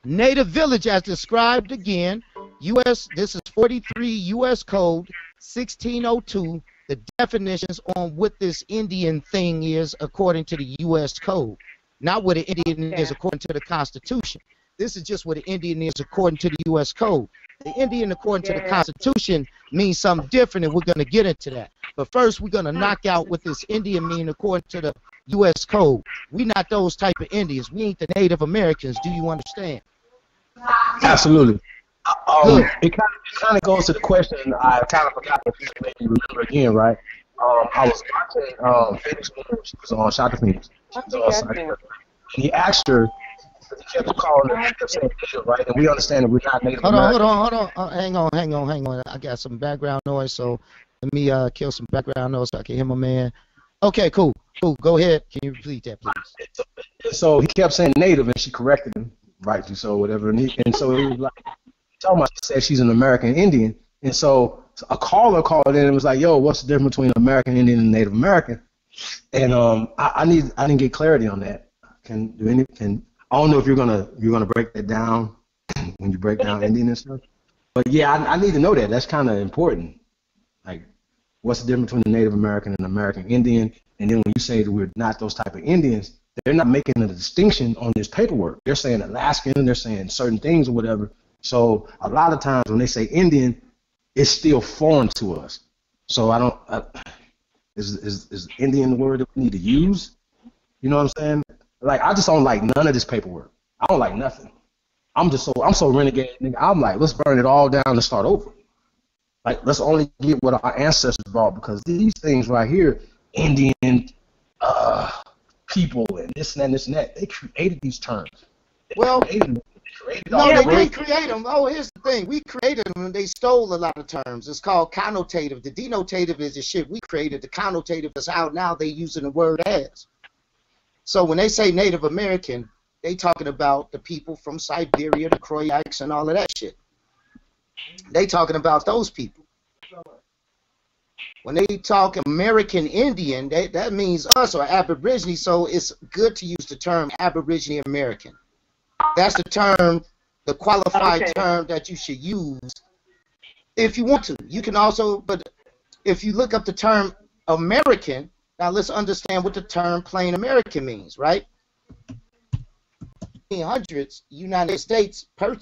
Native village as described again, U.S. This is 43 U.S. Code 1602. The definitions on what this Indian thing is according to the U.S. Code, not what an Indian is according to the Constitution. This is just what an Indian is according to the U.S. Code. The Indian according to the Constitution means something different, and we're going to get into that. But first, we're going to knock out what this Indian mean according to the U.S. Code. We not those type of Indians. We ain't the Native Americans. Do you understand? Absolutely. It kind of goes to the question I kind of forgot, if you maybe remember again, right? I was watching Phoenix Moon. She was on Shaka Phoenix. And he asked her, he kept calling her, he kept saying native, right? And we understand that we're not Native American. Hold on. Hang on. I got some background noise, so let me kill some background noise so I can hear my man. Okay, cool. Go ahead. Can you repeat that, please? So he kept saying native, and she corrected him, rightly so, whatever. And so it was like, she said she's an American Indian. And so a caller called in and was like, yo, what's the difference between American Indian and Native American? And I didn't get clarity on that. I don't know if you're gonna break that down when you break down Indian and stuff. But yeah, I need to know that. That's kind of important. Like, what's the difference between a Native American and American Indian? And then when you say that we're not those type of Indians, they're not making a distinction on this paperwork. They're saying Alaskan, they're saying certain things or whatever. So a lot of times when they say Indian, it's still foreign to us. So is Indian the word that we need to use? You know what I'm saying? Like, I just don't like none of this paperwork. I don't like nothing. I'm so renegade, nigga. I'm like, let's burn it all down and start over. Like, let's only get what our ancestors brought, because these things right here, Indian people and this and that, they created these terms. Well, they didn't create them. Oh, here's the thing. We created them and they stole a lot of terms. It's called connotative. The denotative is the shit we created. The connotative is how now they using the word as. So when they say Native American, they talking about the people from Siberia, the Kroyaks, and all of that shit. They talking about those people. When they talk American Indian, that means us or Aborigine, so it's good to use the term Aborigine American. That's the term, the qualified term that you should use if you want to. You can also, but if you look up the term American, now let's understand what the term plain American means, right? In hundreds, United States purchased